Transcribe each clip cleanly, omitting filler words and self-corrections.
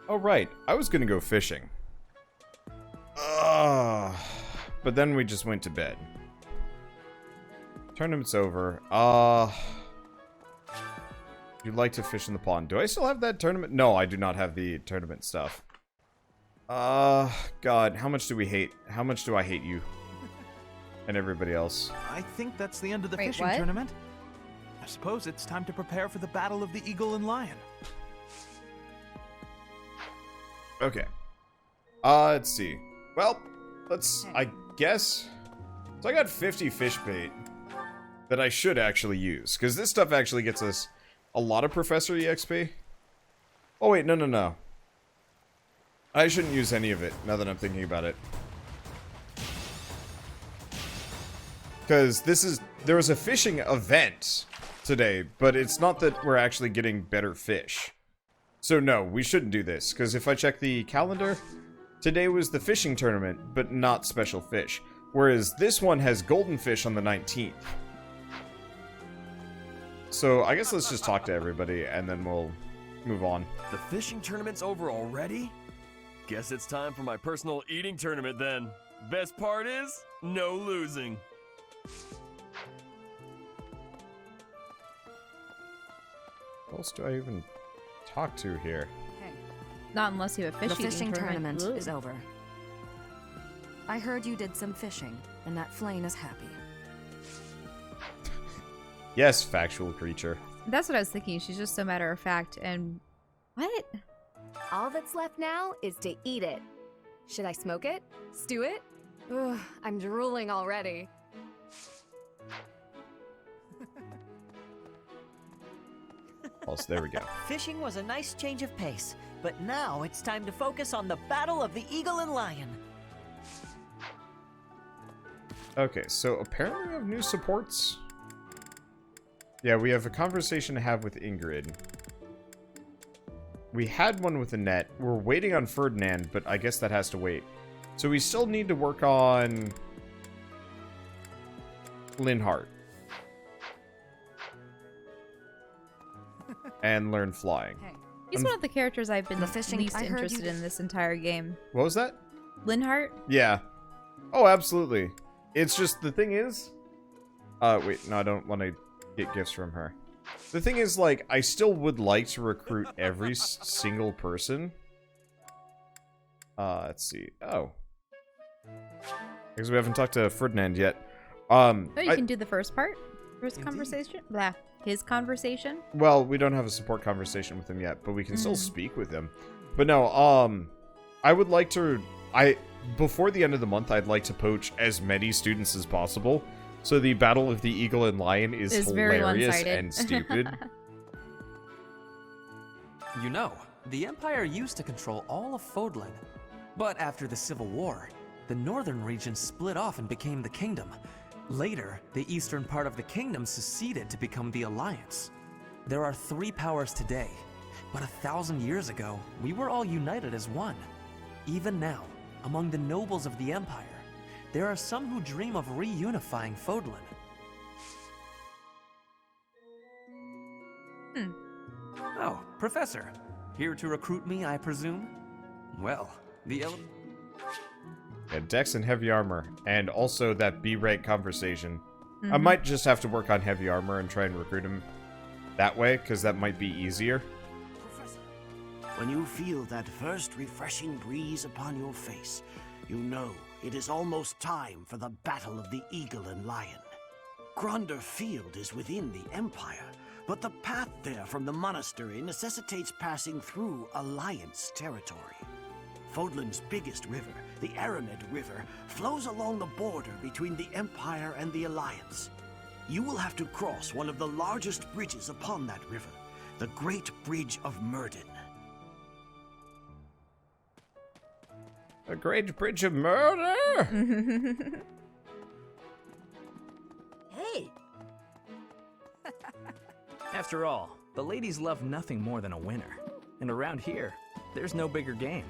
Oh, right. I was gonna go fishing. But then we just went to bed. Tournament's over. You'd like to fish in the pond. Do I still have that tournament? No, I do not have the tournament stuff. God, how much do we hate? How much do I hate you? And everybody else. I think that's the end of the Wait, fishing what? tournament. I suppose it's time to prepare for the battle of the eagle and lion. Okay. Let's see. Well, I guess. So I got 50 fish bait that I should actually use. Because this stuff actually gets us a lot of Professor EXP. Oh, wait, no. I shouldn't use any of it, now that I'm thinking about it. Because there was a fishing event today, but it's not that we're actually getting better fish. So no, we shouldn't do this, because if I check the calendar, today was the fishing tournament, but not special fish. Whereas this one has golden fish on the 19th. So I guess let's just talk to everybody, and then we'll move on. The fishing tournament's over already? Guess it's time for my personal eating tournament then. Best part is, no losing. What else do I even talk to here? Not unless you have The fishing fishing tournament Ooh. is over. I heard you did some fishing, and that Flame is happy. Yes, factual creature. That's what I was thinking. She's just so matter of fact. And what? All that's left now is to eat it. Should I smoke it? Stew it? Ugh, I'm drooling already. Also, there we go. Fishing was a nice change of pace, but now it's time to focus on the battle of the eagle and lion. Okay, so apparently we have new supports. Yeah, we have a conversation to have with Ingrid. We had one with Annette. We're waiting on Ferdinand, but I guess that has to wait. So we still need to work on Linhart. And learn flying. He's one of the characters I've been The fishing- least I heard you interested did- in this entire game. What was that? Linhart? Yeah. Oh, absolutely. It's just, the thing is... wait, no, I don't want to get gifts from her. The thing is, like, I still would like to recruit every single person. Let's see. Oh. Because we haven't talked to Ferdinand yet. Oh, you can do the first part? First conversation? Blah. His conversation? Well, we don't have a support conversation with him yet, but we can still speak with him. But no, I would like to... Before the end of the month, I'd like to poach as many students as possible. So the Battle of the Eagle and Lion is very hilarious one-sided. and stupid. You know, the Empire used to control all of Fódlan. But after the Civil War, the northern region split off and became the Kingdom. Later, the eastern part of the Kingdom seceded to become the Alliance. There are 3 powers today, but 1,000 years ago, we were all united as one. Even now, among the nobles of the Empire, there are some who dream of reunifying Fódlan. Oh, Professor. Here to recruit me, I presume? Well, the Yeah, Dex and heavy armor, and also that B-rank conversation. I might just have to work on heavy armor and try and recruit him that way, because that might be easier. Professor, when you feel that first refreshing breeze upon your face, you know it is almost time for the battle of the eagle and lion. Gronder Field is within the Empire, but the path there from the monastery necessitates passing through Alliance territory. Fódlan's biggest river, the Aramed River, flows along the border between the Empire and the Alliance. You will have to cross one of the largest bridges upon that river, the Great Bridge of Myrden. A great bridge of murder! Hey! After all, the ladies love nothing more than a winner. And around here, there's no bigger game.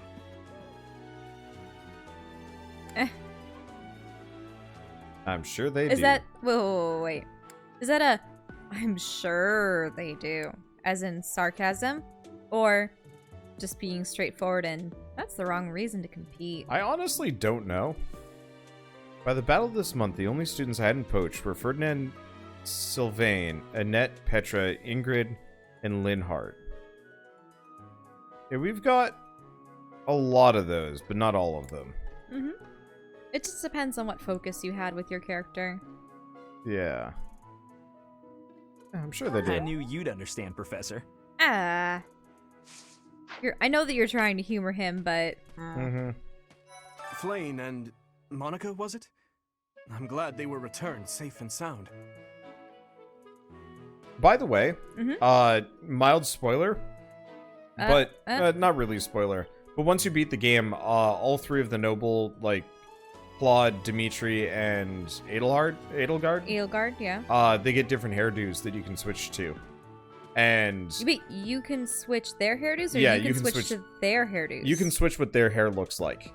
I'm sure they do. Is that... Wait. Is that a... I'm sure they do. As in sarcasm? Or... just being straightforward, and that's the wrong reason to compete. I honestly don't know. By the battle this month, the only students I hadn't poached were Ferdinand, Sylvain, Annette, Petra, Ingrid, and Linhart. Yeah, we've got a lot of those, but not all of them. Mm-hmm. It just depends on what focus you had with your character. Yeah. I'm sure they do. I knew you'd understand, Professor. I know that you're trying to humor him, but... Mm-hmm. Flayn and Monica, was it? I'm glad they were returned safe and sound. By the way, mild spoiler, but not really spoiler. But once you beat the game, all three of the noble, like Claude, Dimitri, and Edelgard, yeah. They get different hairdos that you can switch to, and Wait, you can switch their hairdos, or yeah, you can switch to their hairdos? You can switch what their hair looks like,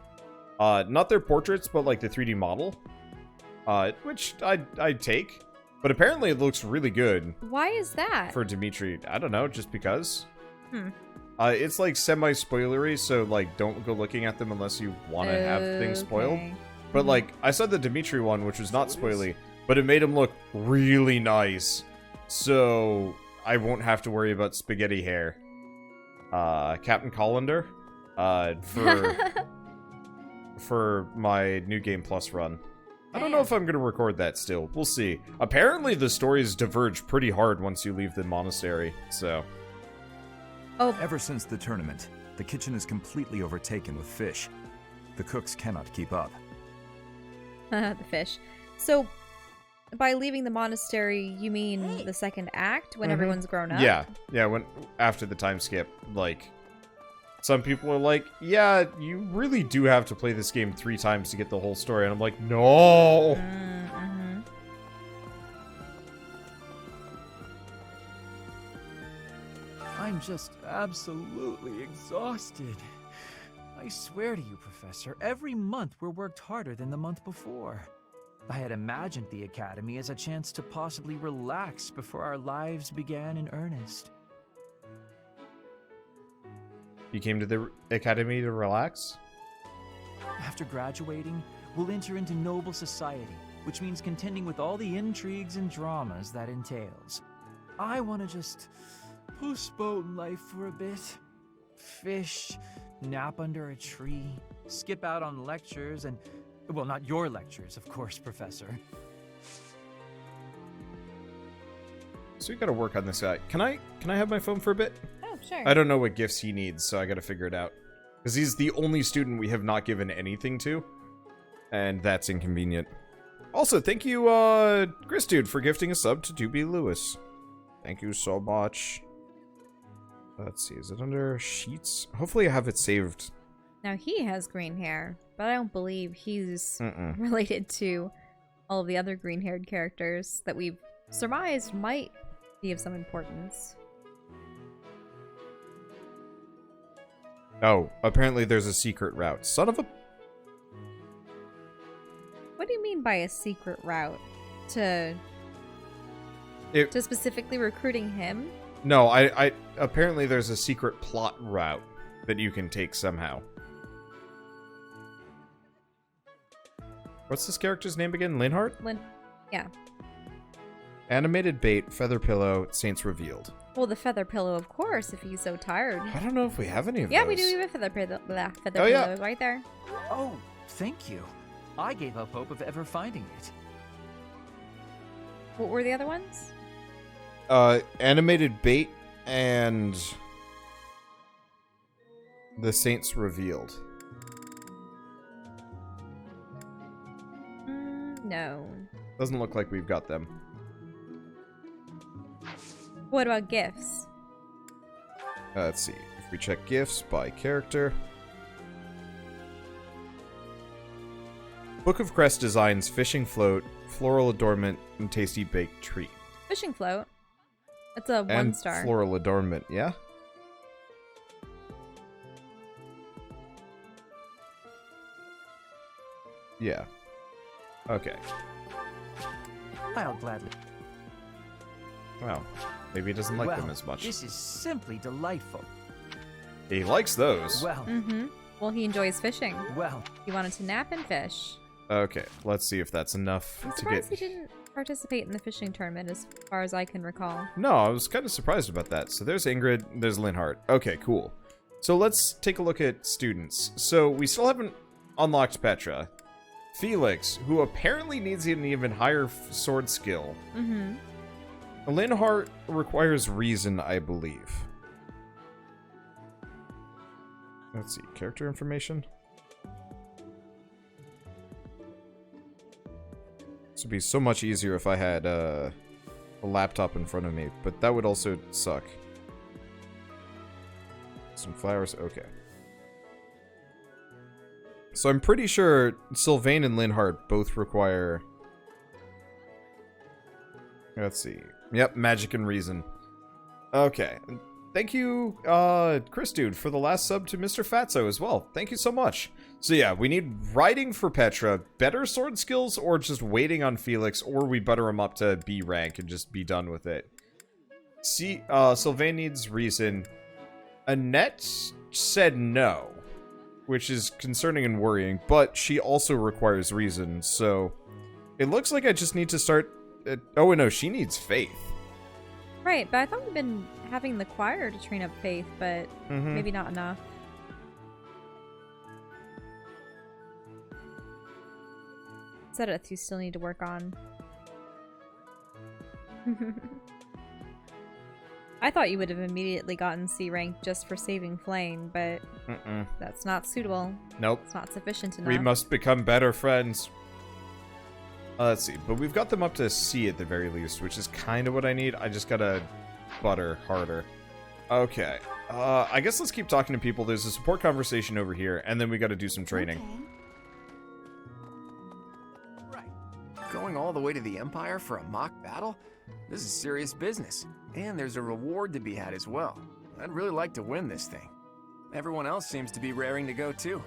not their portraits, but like the 3D model, which I'd take. But apparently it looks really good. Why is that? For Dimitri, I don't know, just because. It's like semi-spoilery, so like don't go looking at them unless you want to have things spoiled. But like I saw the Dimitri one, which was not spoily, but it made him look really nice. So I won't have to worry about spaghetti hair. Captain Collender, for my New Game Plus run. I don't know if I'm going to record that still. We'll see. Apparently the stories diverge pretty hard once you leave the monastery, so... Ever since the tournament, the kitchen is completely overtaken with fish. The cooks cannot keep up. The fish. So, by leaving the monastery, you mean the second act, when everyone's grown up? Yeah, when after the time skip, like... Some people are like, yeah, you really do have to play this game 3 times to get the whole story. And I'm like, no! I'm just absolutely exhausted. I swear to you, Professor, every month we're worked harder than the month before. I had imagined the Academy as a chance to possibly relax before our lives began in earnest. You came to the Academy to relax? After graduating, we'll enter into noble society, which means contending with all the intrigues and dramas that entails. I want to just postpone life for a bit. Fish, nap under a tree, skip out on lectures, and... well, not your lectures, of course, Professor. So we gotta work on this guy. Can I have my phone for a bit? Oh, sure. I don't know what gifts he needs, so I gotta figure it out. Because he's the only student we have not given anything to. And that's inconvenient. Also, thank you, Gris Dude, for gifting a sub to 2B Lewis. Thank you so much. Let's see, is it under Sheets? Hopefully I have it saved. Now, he has green hair, but I don't believe he's related to all of the other green-haired characters that we've surmised might be of some importance. Oh, apparently there's a secret route. Son of a... What do you mean by a secret route? To specifically recruiting him? No, I apparently there's a secret plot route that you can take somehow. What's this character's name again? Linhart? Yeah. Animated bait, feather pillow, saints revealed. Well, the feather pillow, of course, if he's so tired. I don't know if we have any of those. Yeah, we do. We have a feather pillow right there. Oh, thank you. I gave up hope of ever finding it. What were the other ones? Animated bait and the saints revealed. No. Doesn't look like we've got them. What about gifts? Let's see. If we check gifts by character. Book of Crest designs, fishing float, floral adornment, and tasty baked treat. Fishing float? That's a 1-star. And floral adornment, yeah? Yeah. Okay. I'll gladly. Well, maybe he doesn't like them as much. This is simply delightful. He likes those. Well, Well, he enjoys fishing. well. He wanted to nap and fish. Okay, let's see if that's enough I'm to surprised get... he didn't participate in the fishing tournament as far as I can recall. No, I was kind of surprised about that. So there's Ingrid, there's Linhardt. Okay, cool. So let's take a look at students. So we still haven't unlocked Petra. Felix, who apparently needs an even higher sword skill. Linhardt requires reason, I believe. Let's see, character information. This would be so much easier if I had a laptop in front of me, but that would also suck. Some flowers, okay. So I'm pretty sure Sylvain and Linhardt both require... Let's see. Yep, magic and reason. Okay. Thank you, Chris Dude, for the last sub to Mr. Fatso as well. Thank you so much. So yeah, we need riding for Petra, better sword skills, or just waiting on Felix, or we butter him up to B rank and just be done with it. See, Sylvain needs reason. Annette said no, which is concerning and worrying, but she also requires reason, so it looks like I just need to start... oh, no, she needs faith. Right, but I thought we've been having the choir to train up Faith, but maybe not enough. Sedith you still need to work on. I thought you would have immediately gotten C rank just for saving Flame, but that's not suitable. Nope. It's not sufficient enough. We must become better friends. Let's see, but we've got them up to C at the very least, which is kind of what I need. I just gotta butter harder. Okay, I guess let's keep talking to people. There's a support conversation over here, and then we gotta do some training. Right. Going all the way to the Empire for a mock battle? This is serious business. And there's a reward to be had as well. I'd really like to win this thing. Everyone else seems to be raring to go too.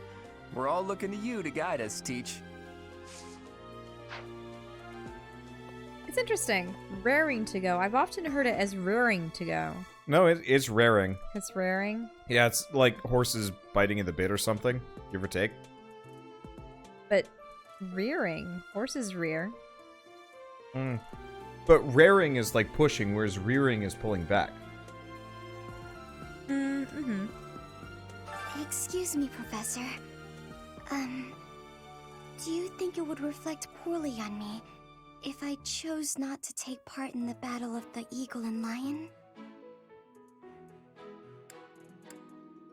We're all looking to you to guide us, Teach. It's interesting. Raring to go. I've often heard it as rearing to go. No, it's raring. It's raring? Yeah, it's like horses biting in the bit or something, give or take. But rearing? Horses rear. But raring is like pushing, whereas rearing is pulling back. Excuse me, Professor. Do you think it would reflect poorly on me if I chose not to take part in the Battle of the Eagle and Lion?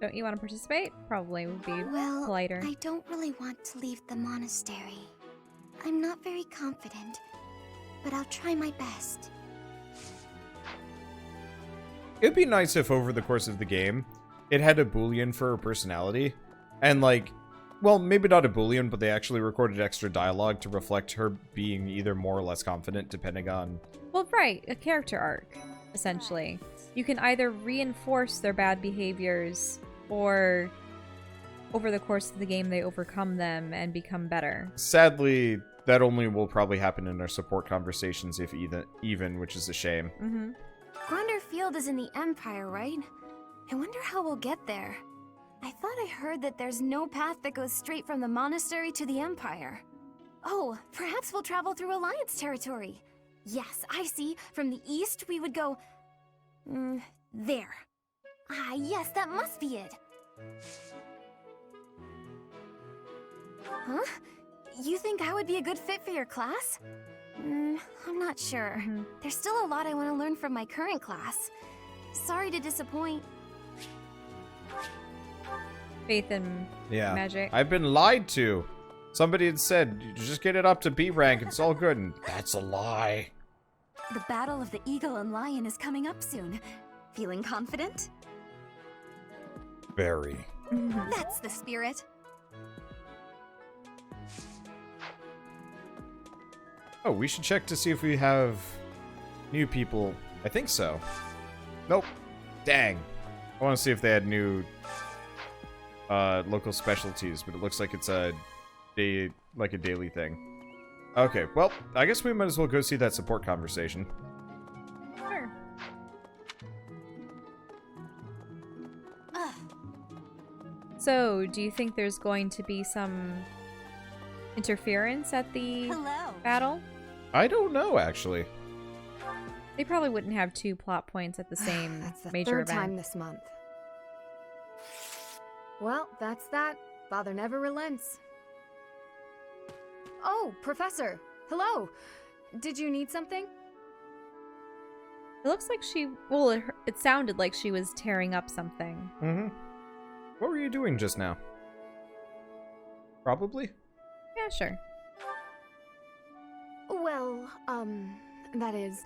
Don't you want to participate? Probably would be politer. I don't really want to leave the monastery. I'm not very confident, but I'll try my best. It'd be nice if over the course of the game, it had a boolean for her personality. And like, well, maybe not a boolean, but they actually recorded extra dialogue to reflect her being either more or less confident, depending on... Well, right, a character arc, essentially. You can either reinforce their bad behaviors, or over the course of the game they overcome them and become better. Sadly, that only will probably happen in our support conversations, if even, which is a shame. Gronder Field is in the Empire, right? I wonder how we'll get there. I thought I heard that there's no path that goes straight from the monastery to the Empire. Oh, perhaps we'll travel through Alliance territory. Yes, I see. From the east, we would go... there. Ah, yes, that must be it. Huh? You think I would be a good fit for your class? I'm not sure. There's still a lot I want to learn from my current class. Sorry to disappoint. Faith and magic. I've been lied to. Somebody had said, just get it up to B rank, it's all good, and that's a lie. The Battle of the Eagle and Lion is coming up soon. Feeling confident? Very. That's the spirit. Oh, we should check to see if we have new people. I think so. Nope. Dang. I want to see if they had new local specialties, but it looks like it's a daily thing. Okay, well, I guess we might as well go see that support conversation. Sure. So, do you think there's going to be some interference at the battle? I don't know, actually. They probably wouldn't have 2 plot points at the same That's the major third event. time this month. Well, that's that. Father never relents. Oh, Professor. Hello. Did you need something? It looks like she... Well, it sounded like she was tearing up something. Mm-hmm. What were you doing just now? Probably? Yeah, sure. Well, that is...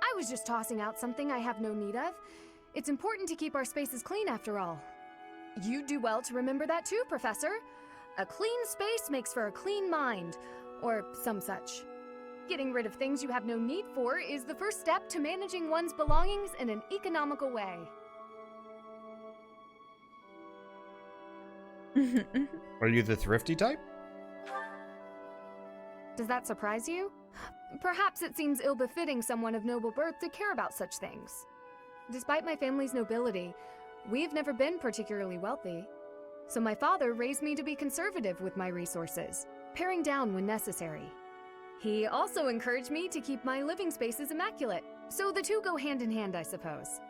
I was just tossing out something I have no need of. It's important to keep our spaces clean, after all. You'd do well to remember that too, Professor. A clean space makes for a clean mind, or some such. Getting rid of things you have no need for is the first step to managing one's belongings in an economical way. Are you the thrifty type? Does that surprise you? Perhaps it seems ill-befitting someone of noble birth to care about such things. Despite my family's nobility, we've never been particularly wealthy. So my father raised me to be conservative with my resources, paring down when necessary. He also encouraged me to keep my living spaces immaculate, so the two go hand in hand, I suppose.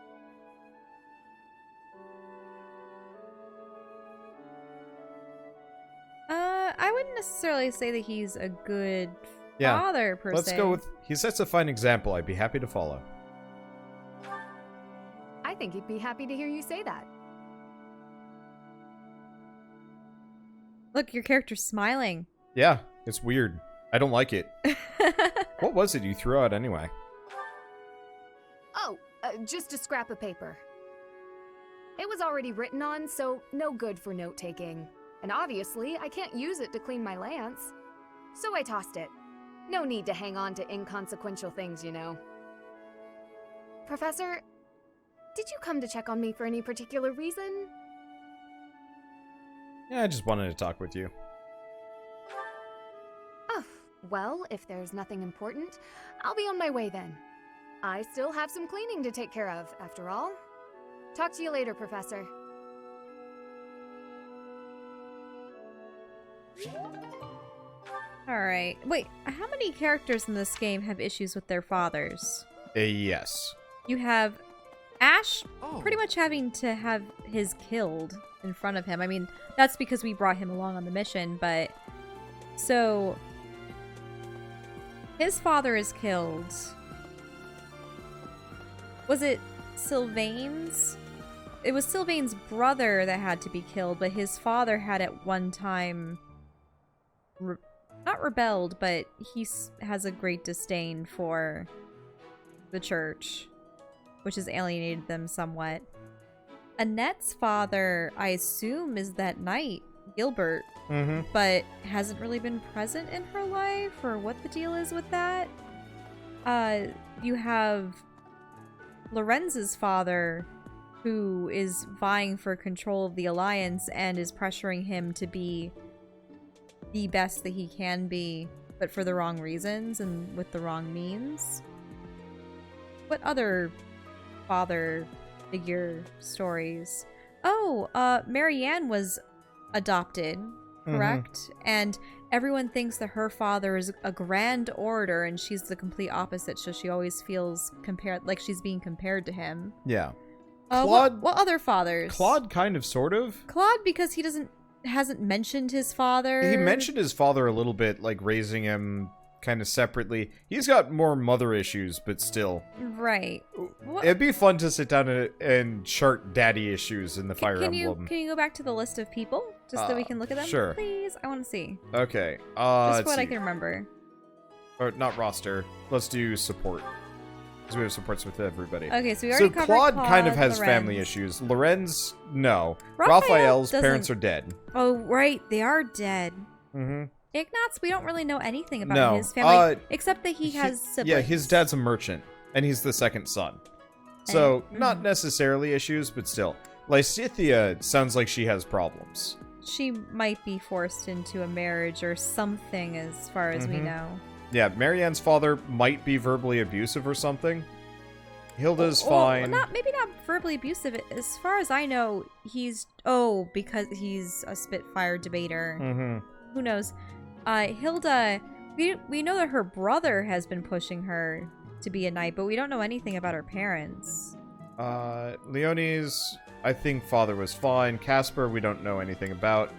I wouldn't necessarily say that he's a good father, per se. Let's go with... He sets a fine example I'd be happy to follow. I think he'd be happy to hear you say that. Look, your character's smiling. Yeah, it's weird. I don't like it. What was it you threw out anyway? Oh, just a scrap of paper. It was already written on, so no good for note-taking. And obviously, I can't use it to clean my lance. So I tossed it. No need to hang on to inconsequential things, you know. Professor, did you come to check on me for any particular reason? Yeah, I just wanted to talk with you. Oh, well, if there's nothing important, I'll be on my way then. I still have some cleaning to take care of, after all. Talk to you later, Professor. Alright. Wait, how many characters in this game have issues with their fathers? Yes. You have Ash pretty much having to have his killed in front of him. I mean, that's because we brought him along on the mission, but... So... His father is killed. Was it Sylvain's? It was Sylvain's brother that had to be killed, but his father had at one time... not rebelled, but he has a great disdain for the church, which has alienated them somewhat. Annette's father, I assume, is that knight, Gilbert, but hasn't really been present in her life, or what the deal is with that. You have Lorenz's father, who is vying for control of the Alliance and is pressuring him to be the best that he can be, but for the wrong reasons and with the wrong means. What other father figure stories? Oh, Marianne was adopted, correct? And everyone thinks that her father is a grand orator and she's the complete opposite, so she always feels like she's being compared to him. Yeah. Claude, what other fathers? Claude, kind of, sort of. Claude, because he hasn't mentioned his father. He mentioned his father a little bit, like raising him kind of separately. He's got more mother issues, but still. Right. It'd be fun to sit down and chart daddy issues in the Fire Emblem. Can you go back to the list of people? Just so we can look at them? Sure. Please? I want to see. Okay. Just what I can remember. Or not roster. Let's do support. Because we have supports with everybody. Okay, so we already covered Claude kind of has Lorenz. family issues. Lorenz, no. Raphael Raphael's doesn't- parents are dead. Oh, right. They are dead. Mm-hmm. Ignatz, we don't really know anything about his family, except that he has siblings. Yeah, his dad's a merchant, and he's the second son. So, not necessarily issues, but still. Lysithea sounds like she has problems. She might be forced into a marriage or something, as far as we know. Yeah, Marianne's father might be verbally abusive or something. Hilda's fine. Maybe not verbally abusive. As far as I know, he's because he's a Spitfire debater. Mm-hmm. Who knows? Hilda, we know that her brother has been pushing her to be a knight, but we don't know anything about her parents. Leonie's, I think father was fine. Casper, we don't know anything about.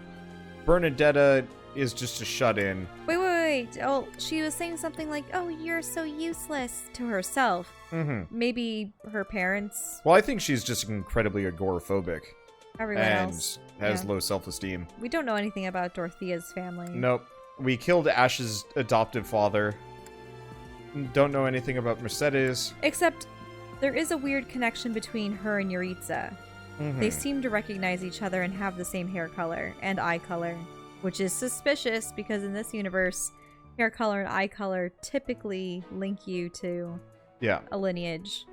Bernadetta is just a shut-in. Wait. Oh, she was saying something like, "Oh, you're so useless," to herself. Mm-hmm. Maybe her parents. Well, I think she's just incredibly agoraphobic. Everyone else has low self-esteem. We don't know anything about Dorothea's family. Nope. We killed Ash's adoptive father. Don't know anything about Mercedes. Except there is a weird connection between her and Yuritsa. Mm-hmm. They seem to recognize each other and have the same hair color and eye color, which is suspicious because in this universe, hair color and eye color typically link you to a lineage.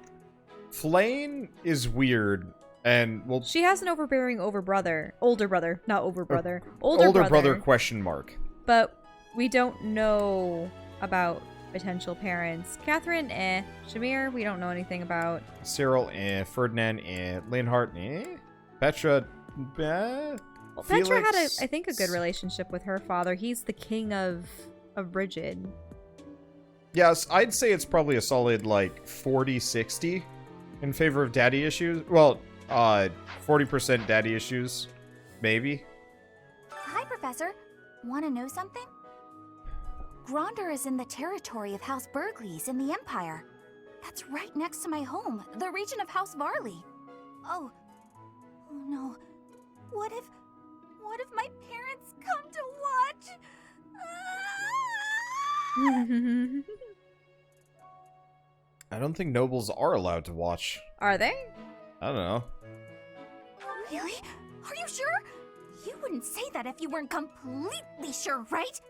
Flane is weird, and well, she has an older brother, older brother question mark. But we don't know about potential parents. Catherine, Shamir, we don't know anything about. Cyril, Ferdinand, Linhart, Petra, Well, Felix, Petra had, I think, a good relationship with her father. He's the king of Brigid. Yes, I'd say it's probably a solid, 40-60 in favor of daddy issues. Well, 40% daddy issues, maybe. Hi, Professor. Want to know something? Gronder is in the territory of House Burgleys in the Empire. That's right next to my home, the region of House Varley. Oh no. What if my parents come to watch? I don't think nobles are allowed to watch. Are they? I don't know. Really? Are you sure? You wouldn't say that if you weren't completely sure, right?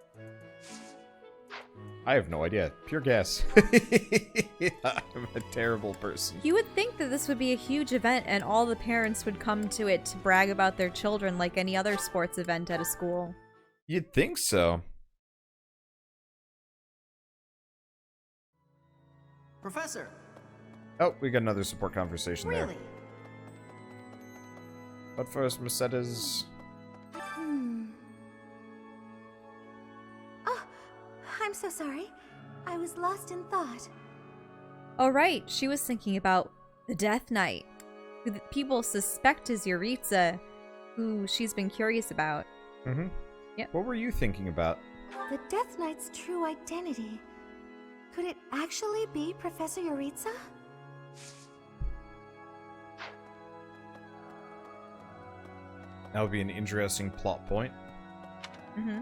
I have no idea. Pure guess. I'm a terrible person. You would think that this would be a huge event and all the parents would come to it to brag about their children like any other sports event at a school. You'd think so. Professor! Oh, we got another support conversation there. Really? But first, Mercedes... Oh, I'm so sorry. I was lost in thought. Oh, right. She was thinking about the Death Knight, who the people suspect is Yuritsa, who she's been curious about. Mm-hmm. Yep. What were you thinking about? The Death Knight's true identity. Could it actually be Professor Yuritsa? That would be an interesting plot point. Mm-hmm.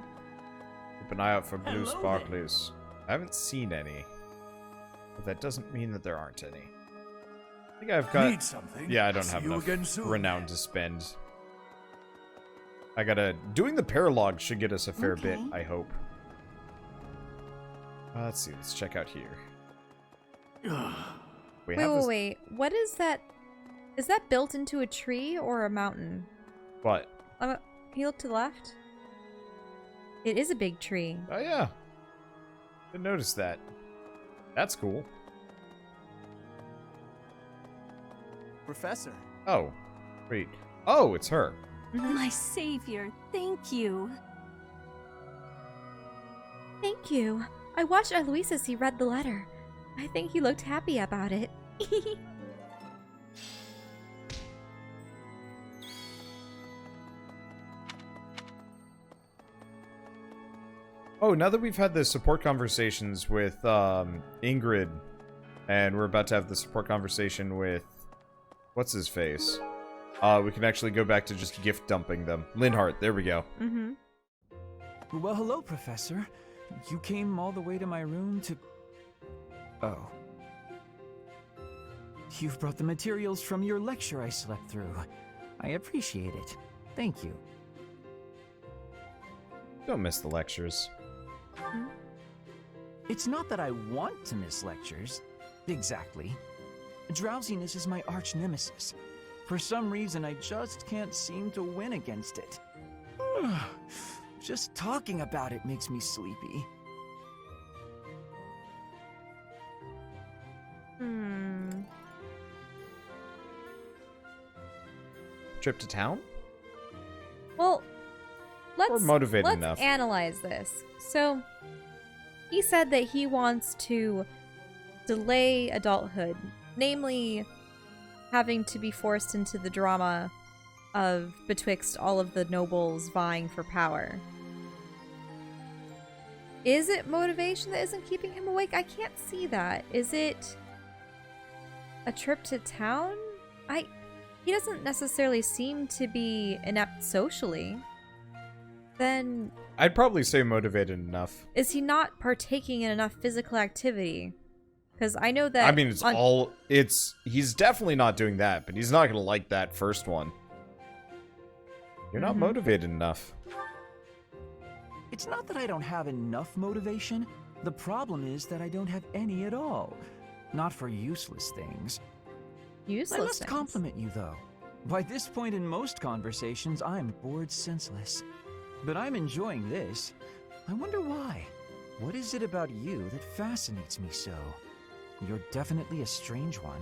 Keep an eye out for blue sparklers. I haven't seen any. But that doesn't mean that there aren't any. I think I've got... Need something? Yeah, I don't See have you enough again soon. renown to spend. I gotta... Doing the paralogue should get us a fair bit, I hope. Let's see, let's check out here. Wait. What is that? Is that built into a tree or a mountain? What? Can you look to the left? It is a big tree. Oh, yeah. Didn't notice that. That's cool. Professor. Oh. Wait. Oh, it's her. My savior, thank you. Thank you. I watched Alois as he read the letter. I think he looked happy about it. Oh, now that we've had the support conversations with Ingrid, and we're about to have the support conversation with what's his face, we can actually go back to just gift dumping them. Linhart, there we go. Mm-hmm. Well, hello, Professor. You came all the way to my room to... Oh. You've brought the materials from your lecture I slept through. I appreciate it. Thank you. Don't miss the lectures. It's not that I want to miss lectures. Exactly. Drowsiness is my arch nemesis. For some reason, I just can't seem to win against it. Just talking about it makes me sleepy. trip to town? Well, let's motivated enough. analyze this. So, he said that he wants to delay adulthood, namely having to be forced into the drama of betwixt all of the nobles vying for power. Is it motivation that isn't keeping him awake? I can't see that. Is it a trip to town? He doesn't necessarily seem to be inept socially. Then I'd probably say motivated enough. is he not partaking in enough physical activity? Because I know that... I mean, he's definitely not doing that, but he's not going to like that first one. You're not motivated enough. It's not that I don't have enough motivation. The problem is that I don't have any at all. Not for useless things. Useless I must things? compliment you, though. By this point in most conversations, I'm bored senseless. But I'm enjoying this. I wonder why. What is it about you that fascinates me so? You're definitely a strange one.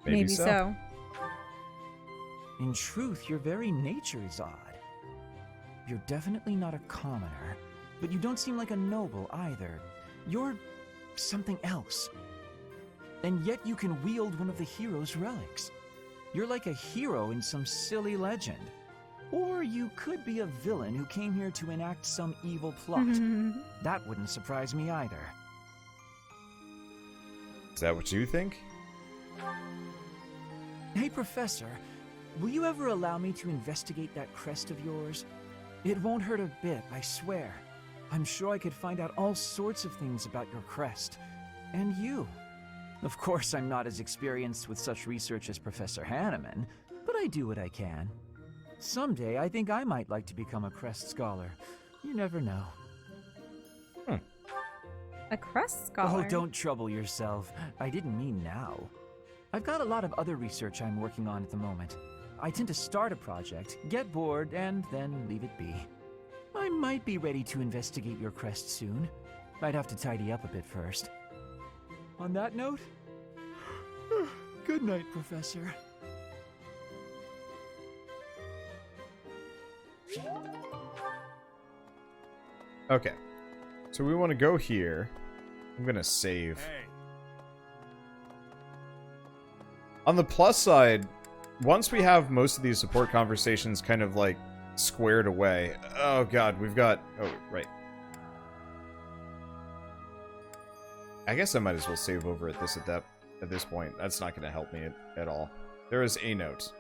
Maybe so. In truth, your very nature is odd. You're definitely not a commoner, but you don't seem like a noble either. You're something else. And yet you can wield one of the hero's relics. You're like a hero in some silly legend. Or you could be a villain who came here to enact some evil plot. That wouldn't surprise me either. Is that what you think? Hey, Professor, will you ever allow me to investigate that crest of yours? It won't hurt a bit, I swear. I'm sure I could find out all sorts of things about your crest. And you. Of course, I'm not as experienced with such research as Professor Hanneman, but I do what I can. Someday, I think I might like to become a crest scholar. You never know. A crest scholar? Oh, don't trouble yourself. I didn't mean now. I've got a lot of other research I'm working on at the moment. I tend to start a project, get bored, and then leave it be. I might be ready to investigate your crest soon. I'd have to tidy up a bit first. On that note, good night, Professor. Okay. So we want to go here. I'm going to save. On the plus side, once we have most of these support conversations kind of like squared away. Oh god, we've got... Oh, right. I guess I might as well save over at this point. That's not going to help me at all. There is a note.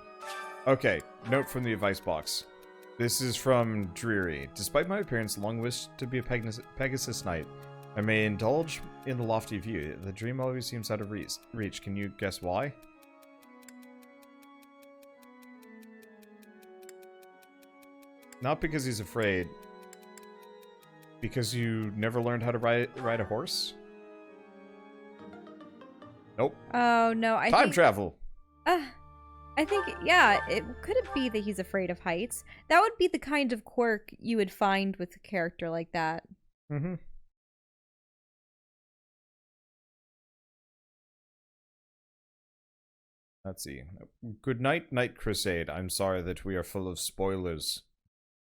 Okay, note from the advice box. This is from Dreary. Despite my appearance, long wish to be a Pegasus Knight, I may indulge in the lofty view. The dream always seems out of reach. Can you guess why? Not because he's afraid. Because you never learned how to ride a horse? Nope. Oh, no. Time travel. I think, yeah, could it be that he's afraid of heights? That would be the kind of quirk you would find with a character like that. Mm-hmm. Let's see. Good night, Night Crusade. I'm sorry that we are full of spoilers.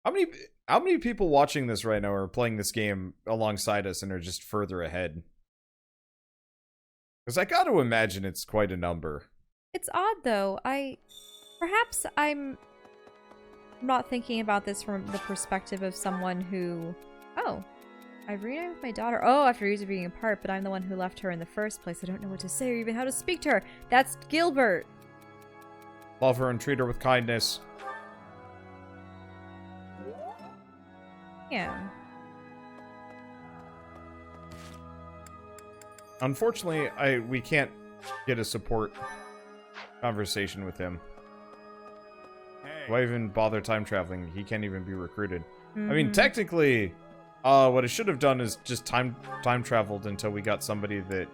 How many people watching this right now are playing this game alongside us and are just further ahead? Because I got to imagine it's quite a number. It's odd, though. Perhaps I'm not thinking about this from the perspective of someone who... Oh, I reunited with my daughter. Oh, after years of being apart, but I'm the one who left her in the first place. I don't know what to say or even how to speak to her. That's Gilbert. Love her and treat her with kindness. Yeah. Unfortunately, we can't get a support conversation with him. Why even bother time traveling? He can't even be recruited. I mean, technically, what I should have done is just time traveled until we got somebody that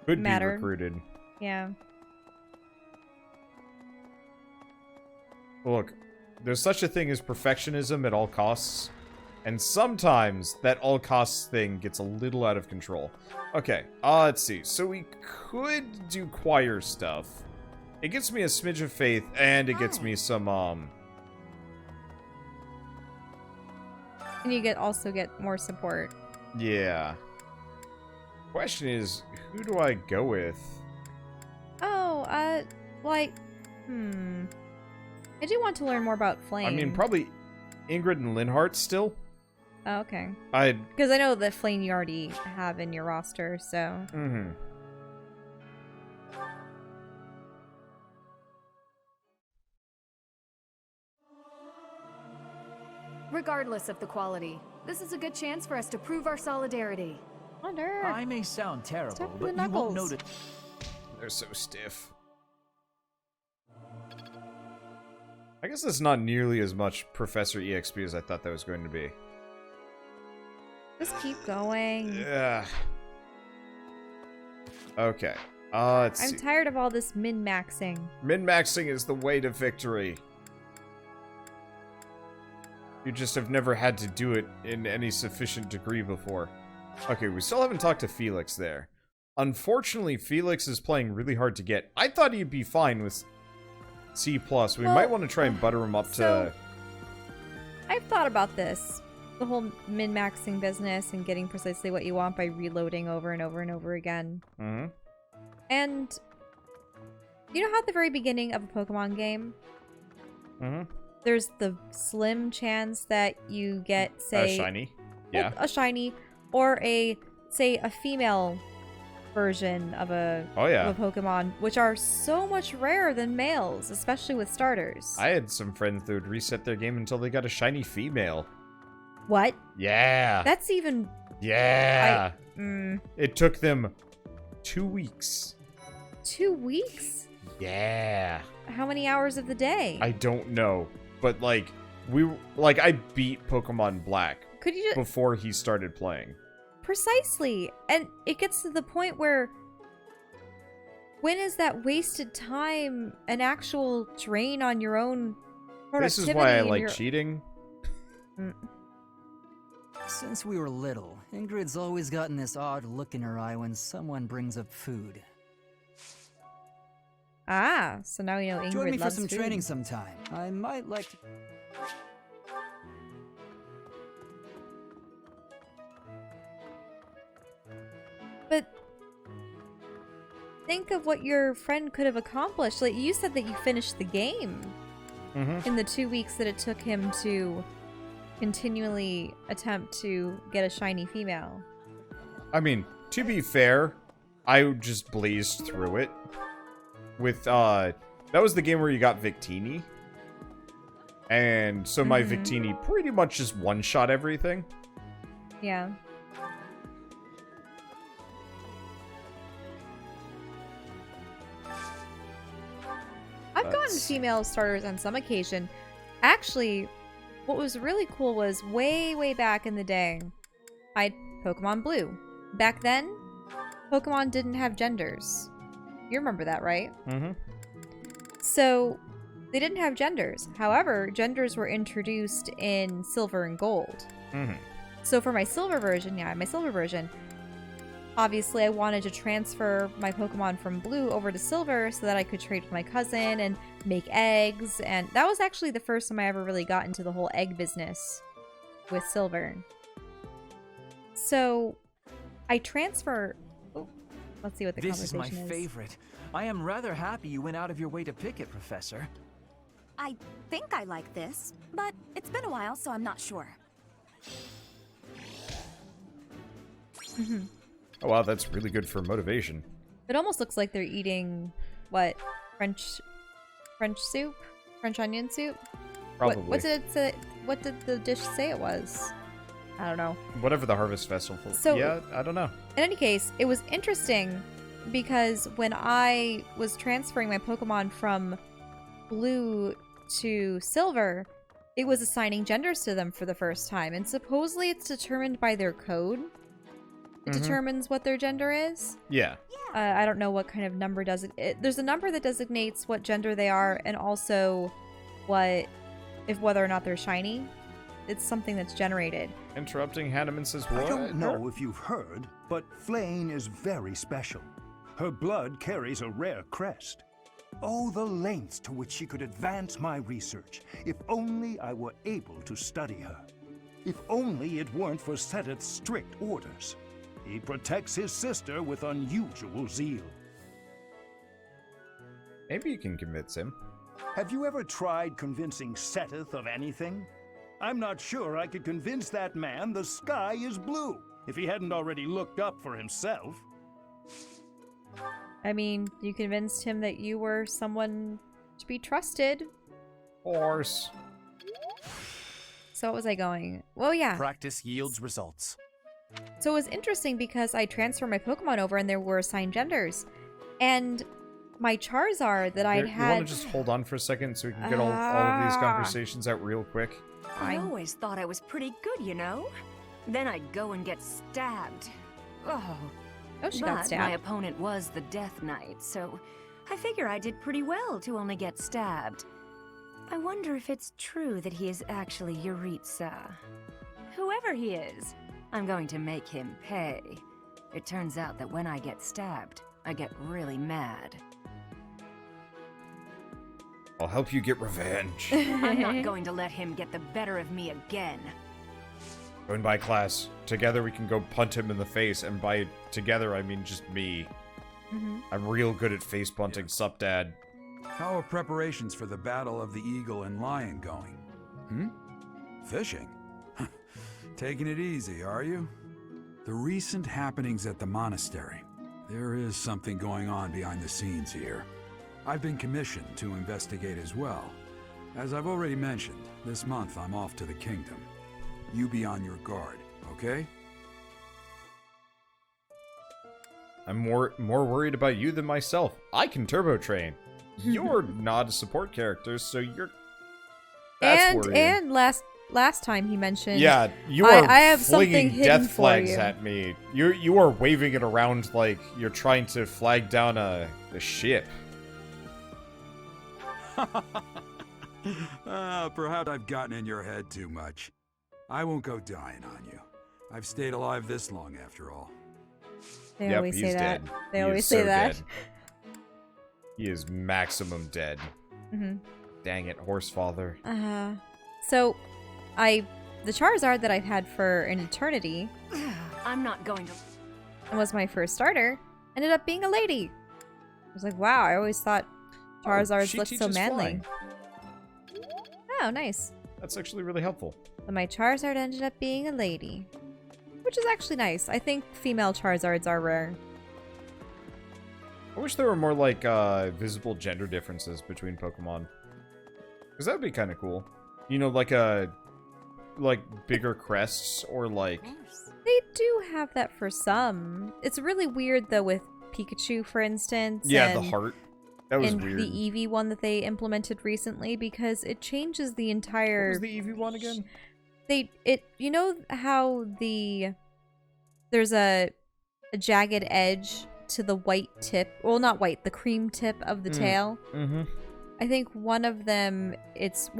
could be recruited. Yeah. Look, there's such a thing as perfectionism at all costs. And sometimes that all costs thing gets a little out of control. Okay, let's see. So we could do choir stuff. it gets me a smidge of faith, and it gets me some, And you also get more support. Yeah. Question is, who do I go with? Oh, like, I do want to learn more about Flame. I mean, probably Ingrid and Linhart still. Oh, okay. Because I know that Flame you already have in your roster, so. Mm-hmm. Regardless of the quality, this is a good chance for us to prove our solidarity. Wander. I may sound terrible, Stop but the you won't knuckles. notice. They're so stiff. I guess that's not nearly as much Professor EXP as I thought that was going to be. Just keep going. Yeah. Okay. Let's see. I'm tired of all this min-maxing. Min-maxing is the way to victory. You just have never had to do it in any sufficient degree before. Okay, we still haven't talked to Felix there. Unfortunately, Felix is playing really hard to get. I thought he'd be fine with C+. We might want to try and butter him up to... I've thought about this. The whole min-maxing business and getting precisely what you want by reloading over and over and over again. Mm-hmm. And you know how at the very beginning of a Pokemon game, there's the slim chance that you get, say... A shiny. Yeah. A shiny. Or say, a female version of a, of a Pokemon, which are so much rarer than males, especially with starters. I had some friends that would reset their game until they got a shiny female. What? Yeah. That's even... Yeah. It took them 2 weeks. 2 weeks? Yeah. How many hours of the day? I don't know. But, like, I beat Pokemon Black Could you just... before he started playing. Precisely. And it gets to the point where... When is that wasted time an actual drain on your own productivity? This is why I like cheating. Since we were little, Ingrid's always gotten this odd look in her eye when someone brings up food. Ah, so now you know Ingrid Join me for loves some food. training sometime. I might like to... But think of what your friend could have accomplished. Like, you said that you finished the game in the 2 weeks that it took him to continually attempt to get a shiny female. I mean, to be fair, I just blazed through it. With, that was the game where you got Victini. And so my Victini pretty much just one-shot everything. Yeah. I've gotten female starters on some occasion. Actually, what was really cool was way back in the day, I had Pokemon Blue. Back then, Pokemon didn't have genders. You remember that, right? Mm-hmm. So, they didn't have genders. However, genders were introduced in Silver and Gold. Mm-hmm. So for my Silver version, my Silver version, obviously I wanted to transfer my Pokemon from Blue over to Silver so that I could trade with my cousin and make eggs. And that was actually the first time I ever really got into the whole egg business with Silver. So I transfer... Oh, let's see what the This is conversation my favorite. I am rather happy you went out of your way to pick it, Professor. I think I like this, but it's been a while, so I'm not sure. Oh wow, that's really good for motivation. It almost looks like they're eating, what, French soup? French onion soup? Probably. What did it say? What did the dish say it was? I don't know. Whatever the Harvest Festival. So, yeah, I don't know. In any case, it was interesting because when I was transferring my Pokemon from Blue to Silver, it was assigning genders to them for the first time. And supposedly it's determined by their code. It determines what their gender is. Yeah. I don't know what kind of number does it. There's a number that designates what gender they are and also whether or not they're shiny. It's something that's generated. Interrupting Hanneman says what? I don't know if you've heard, but Flame is very special. Her blood carries a rare crest. Oh, the lengths to which she could advance my research, if only I were able to study her. If only it weren't for Seteth's strict orders. He protects his sister with unusual zeal. Maybe you can convince him. Have you ever tried convincing Seteth of anything? I'm not sure I could convince that man the sky is blue, if he hadn't already looked up for himself. I mean, you convinced him that you were someone to be trusted. Of course. So what was I going? Well, yeah. Practice yields results. So it was interesting because I transferred my Pokemon over and there were assigned genders. And my Charizard that I'd had... You want to just hold on for a second so we can get all of these conversations out real quick? I always thought I was pretty good, you know? Then I'd go and get stabbed. Oh, she got stabbed. My opponent was the Death Knight, so I figure I did pretty well to only get stabbed. I wonder if it's true that he is actually Yuritsa. Whoever he is, I'm going to make him pay. It turns out that when I get stabbed, I get really mad. I'll help you get revenge. I'm not going to let him get the better of me again. Going by class. Together we can go punt him in the face, and by together I mean just me. I'm real good at face punting, sup dad. How are preparations for the Battle of the Eagle and Lion going? Fishing? Taking it easy, are you? The recent happenings at the monastery. There is something going on behind the scenes here. I've been commissioned to investigate as well. As I've already mentioned, this month I'm off to the kingdom. You be on your guard, okay? I'm more worried about you than myself. I can turbo train. You're not a support character, so you're... That's worrying. And last time he mentioned... Yeah, you are I have something flinging death hidden for flags you. at me. You are waving it around like you're trying to flag down a ship. Perhaps I've gotten in your head too much. I won't go dying on you. I've stayed alive this long after all. They always say that. They always say that. He is maximum dead. Dang it, Horsefather. So, the Charizard that I've had for an eternity... I'm not going to... and was my first starter, ended up being a lady. I was like, wow, I always thought Charizards looked so manly. Flying. Oh, nice. That's actually really helpful. But my Charizard ended up being a lady. Which is actually nice. I think female Charizards are rare. I wish there were more, like, visible gender differences between Pokemon. Because that would be kind of cool. You know, like, bigger crests, or, like... They do have that for some. It's really weird, though, with Pikachu, for instance. Yeah, and the heart. That was weird. And the Eevee one that they implemented recently, because it changes the entire... What was the Eevee one again? You know how there's a jagged edge to the white tip, well, not white, the cream tip of the tail. I think one of them, it's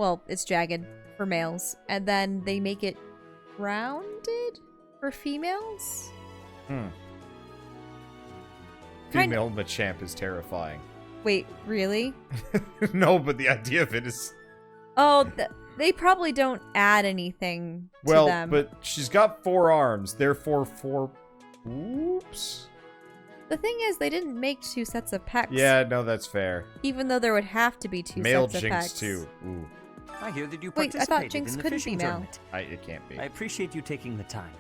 jagged for males, and then they make it rounded for females. Female Machamp is terrifying. Wait, really? No, but the idea of it is... Oh, they probably don't add anything to them. Well, but she's got 4 arms, therefore 4... Oops. The thing is, they didn't make 2 sets of pecs. Yeah, no, that's fair. Even though there would have to be 2 Male sets of Jinx, pecs. too. Ooh. I hear that you Wait, I participated thought Jinx in the couldn't fishing be male. tournament. It can't be. I appreciate you taking the time.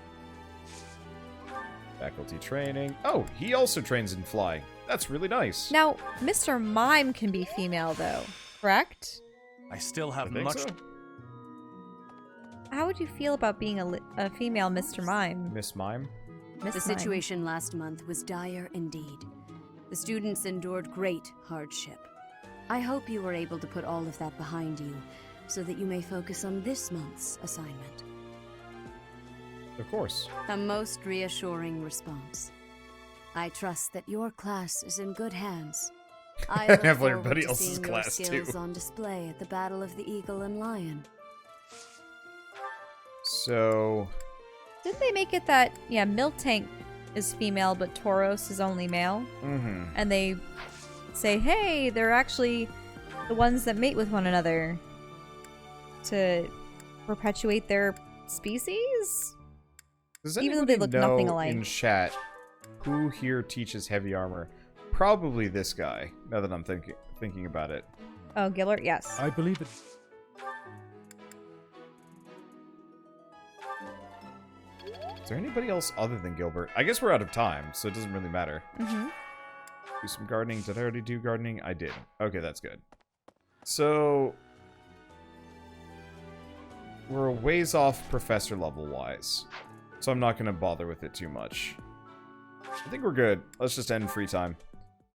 Faculty training. Oh, he also trains in flying. That's really nice. Now, Mr. Mime can be female, though, correct? I still have think much... so. How would you feel about being a female Mr. Mime? Miss Mime? Miss The Mime. situation last month was dire indeed. The students endured great hardship. I hope you were able to put all of that behind you, so that you may focus on this month's assignment. Of course. A most reassuring response. I trust that your class is in good hands. I look have forward everybody to else's seeing class, your too. skills on display at the Battle of the Eagle and Lion. So... Didn't they make it that, yeah, Miltank is female, but Tauros is only male? Mm-hmm. And they say, hey, they're actually the ones that mate with one another to perpetuate their species? Does Even though anybody they look know nothing alike. in chat who here teaches heavy armor? Probably this guy, now that I'm thinking about it. Oh, Gilbert, yes. I believe it. Is there anybody else other than Gilbert? I guess we're out of time, so it doesn't really matter. Mm-hmm. Do some gardening. Did I already do gardening? I did. Okay, that's good. So we're a ways off professor level-wise, so I'm not going to bother with it too much. I think we're good. Let's just end free time.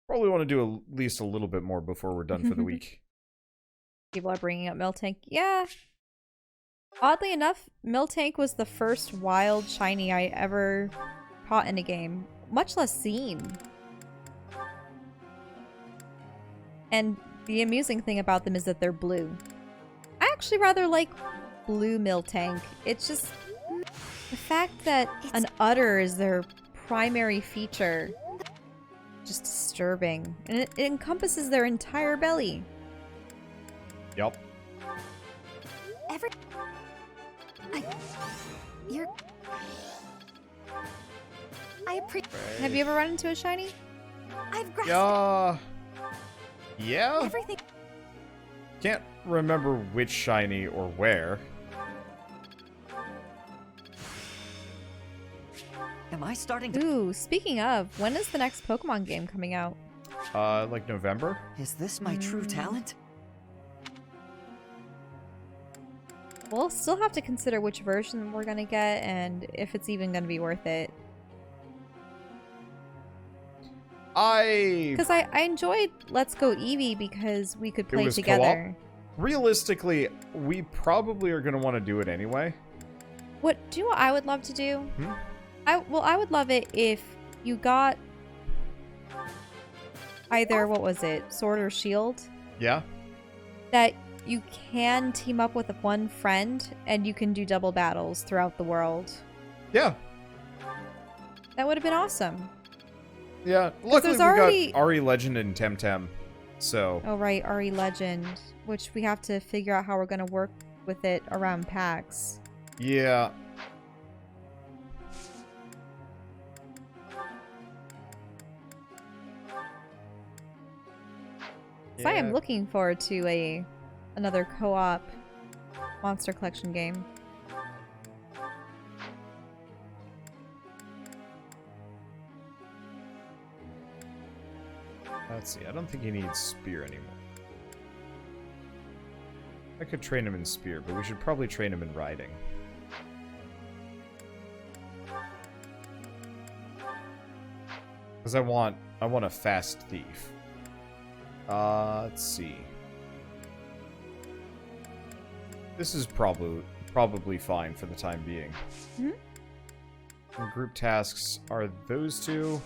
Probably want to do at least a little bit more before we're done for the week. People are bringing up Miltank. Yeah. Oddly enough, Miltank was the first wild shiny I ever caught in a game, much less seen. And the amusing thing about them is that they're blue. I actually rather like blue Miltank. It's just the fact that an udder is their primary feature. Just disturbing. And it encompasses their entire belly. Yup. Have you ever run into a shiny? Yeah? Everything. Can't remember which shiny or where. Am I starting to... Ooh, speaking of, when is the next Pokemon game coming out? Like November? Is this my true talent? We'll still have to consider which version we're gonna get and if it's even gonna be worth it. Because I enjoyed Let's Go Eevee because we could play together. Realistically, we probably are going to want to do it anyway. Do you know what I would love to do? I would love it if you got either, what was it, Sword or Shield? Yeah. That you can team up with one friend and you can do double battles throughout the world. Yeah. That would have been awesome. Yeah, luckily we already... got Ari Legend and Temtem, so... Oh right, Ari Legend, which we have to figure out how we're going to work with it around PAX. Yeah. So I am looking forward to another co-op Monster Collection game. Let's see, I don't think he needs Spear anymore. I could train him in Spear, but we should probably train him in Riding. Because I want a fast thief. Let's see. This is probably fine for the time being. And group tasks are those two.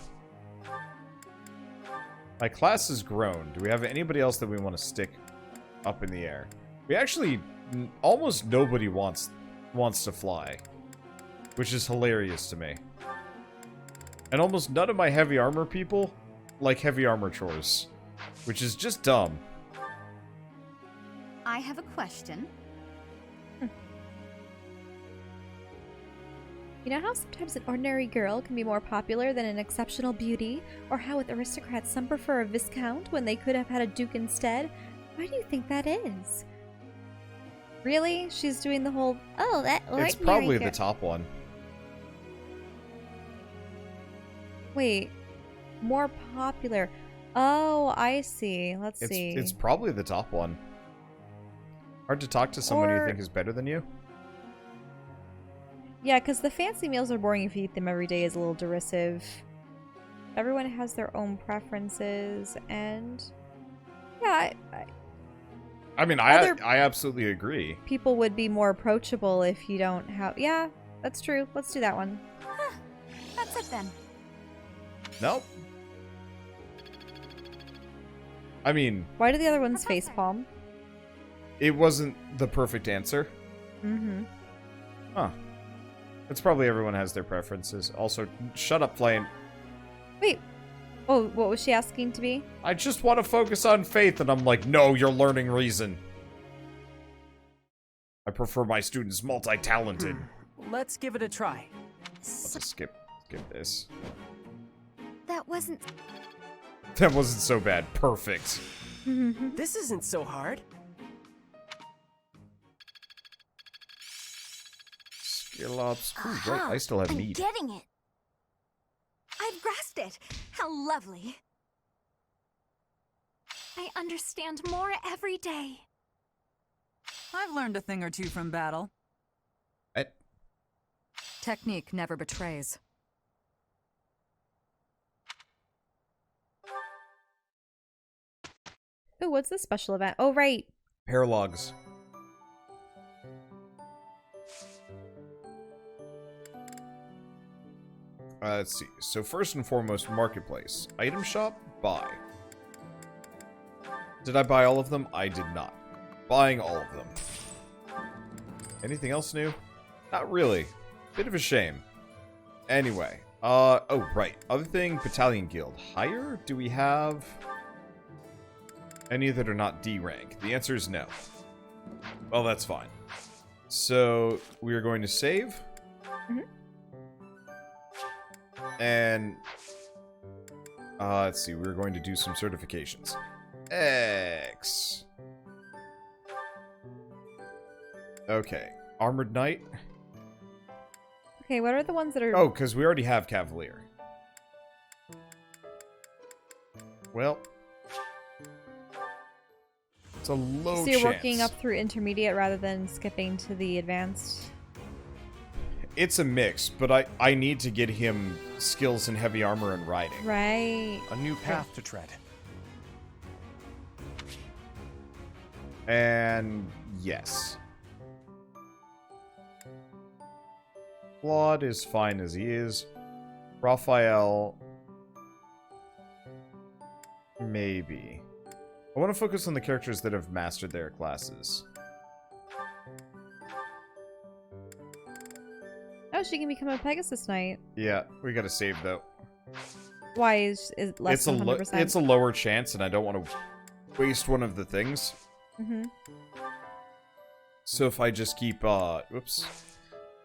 My class has grown. Do we have anybody else that we want to stick up in the air? We actually, almost nobody wants to fly, which is hilarious to me. And almost none of my heavy armor people like heavy armor chores, which is just dumb. I have a question. You know how sometimes an ordinary girl can be more popular than an exceptional beauty? Or how with aristocrats some prefer a viscount when they could have had a duke instead? Why do you think that is? Really? She's doing the whole, oh, that ordinary It's probably girl. the top one. Wait. More popular. Oh, I see. Let's see. It's probably the top one. Hard to talk to someone you Or- think is better than you. Yeah, because the fancy meals are boring if you eat them every day is a little derisive. Everyone has their own preferences, and yeah, I mean, I absolutely agree. people would be more approachable if you don't have... Yeah, that's true. Let's do that one. That's it then. Nope. I mean, Why do the other ones facepalm? it wasn't the perfect answer. Mm-hmm. Huh. It's probably everyone has their preferences. Also, shut up, Flame. Wait, Oh, what was she asking to be? I just want to focus on faith, and I'm like, no, you're learning reason. I prefer my students multi-talented. Let's give it a try. I'll just skip this. That wasn't... That wasn't so bad. Perfect. This isn't so hard. Skill ups. Ooh, right, I still have I'm need. getting it. I've grasped it. How lovely. I understand more every day. I've learned a thing or two from battle. What? Technique never betrays. Oh, what's the special event? Oh, right. Paralogs. Let's see. So first and foremost, marketplace. Item shop, buy. Did I buy all of them? I did not. Buying all of them. Anything else new? Not really. Bit of a shame. Anyway. Oh, right. Other thing, Battalion Guild. Hire? Do we have any that are not D rank? The answer is no. Well, that's fine. So, we are going to save. Mm-hmm. And let's see, we're going to do some certifications. X. Okay, Armored Knight. Okay, what are the ones that are... Oh, because we already have Cavalier. Well, it's a low So you're chance. working up through intermediate rather than skipping to the advanced? It's a mix, but I need to get him skills in heavy armor and riding. Right. A new path to tread. And yes. Claude is fine as he is. Raphael, maybe. I want to focus on the characters that have mastered their classes. Oh, she can become a Pegasus Knight. Yeah, we gotta save though. Why is less than 100%? It's a lower chance, and I don't want to waste one of the things. Mm-hmm. So if I just keep, whoops.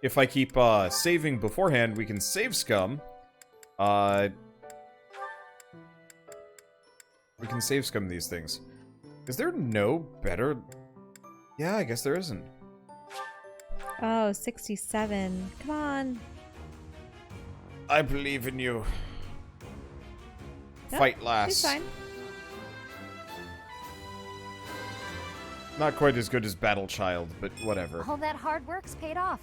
If I keep, saving beforehand, we can save scum. We can save scum these things. Is there no better... Yeah, I guess there isn't. Oh, 67. Come on. I believe in you. Nope, Fight lass. She's fine. Not quite as good as Battle Child, but whatever. All that hard work's paid off.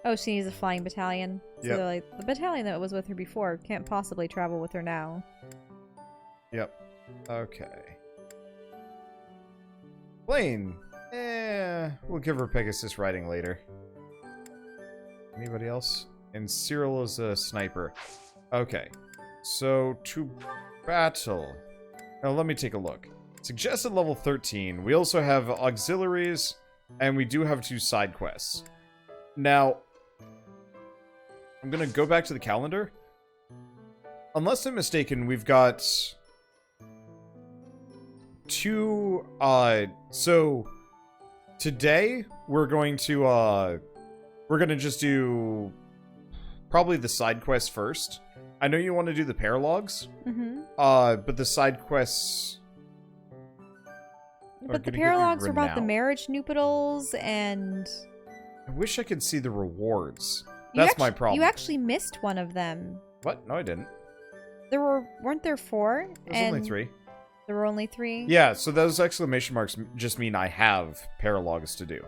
Oh, she needs a flying battalion. So Yep. they're like, the battalion that was with her before can't possibly travel with her now. Yep. Okay. Blaine. We'll give her Pegasus riding later. Anybody else? And Cyril is a sniper. Okay. So, to battle. Now, let me take a look. Suggested level 13. We also have auxiliaries, and we do have 2 side quests. Now, I'm gonna go back to the calendar. Unless I'm mistaken, we've got 2, so today we're going to just do probably the side quests first. I know you want to do the paralogs, but the side quests. But the paralogs are about the marriage noodles and. I wish I could see the rewards. That's my problem. You actually missed one of them. What? No, I didn't. Weren't there 4? There's only 3. There were only 3? Yeah, so those exclamation marks just mean I have paralogs to do.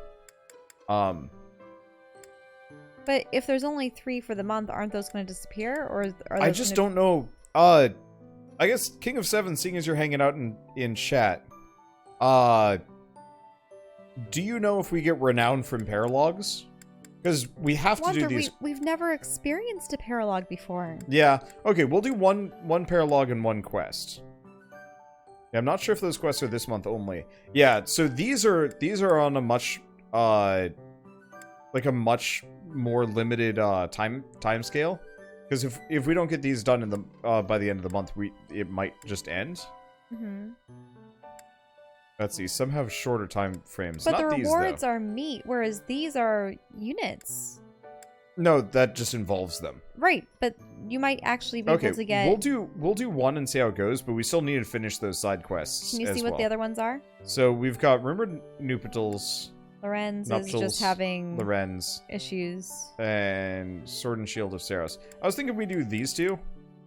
But if there's only 3 for the month, aren't those going to disappear? Or are I just don't know. I guess King of 7, seeing as you're hanging out in chat, do you know if we get renown from paralogs? Because we have to do these. We've never experienced a paralog before. Yeah. Okay, we'll do one paralog and 1 quest. Yeah, I'm not sure if those quests are this month only. Yeah, so these are on a much like a much more limited time scale. Because if we don't get these done in the by the end of the month, it might just end. Mm-hmm. Let's see. Some have shorter time frames. But Not the these, rewards though. are meat, whereas these are units. No, that just involves them. Right, but you might actually be able to get... we'll do one and see how it goes, but we still need to finish those side quests. Can you see what the other ones are? So we've got rumored nuptials. Lorenz is just having issues. And Sword and Shield of Seiros. I was thinking we do these two.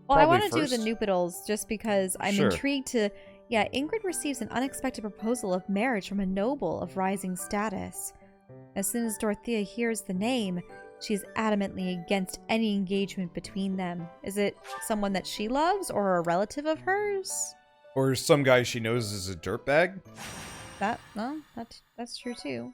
Well, I want to do the nuptials just because I'm Sure. intrigued to... Yeah, Ingrid receives an unexpected proposal of marriage from a noble of rising status. As soon as Dorothea hears the name, she is adamantly against any engagement between them. Is it someone that she loves or a relative of hers? Or some guy she knows is a dirtbag? That's true too.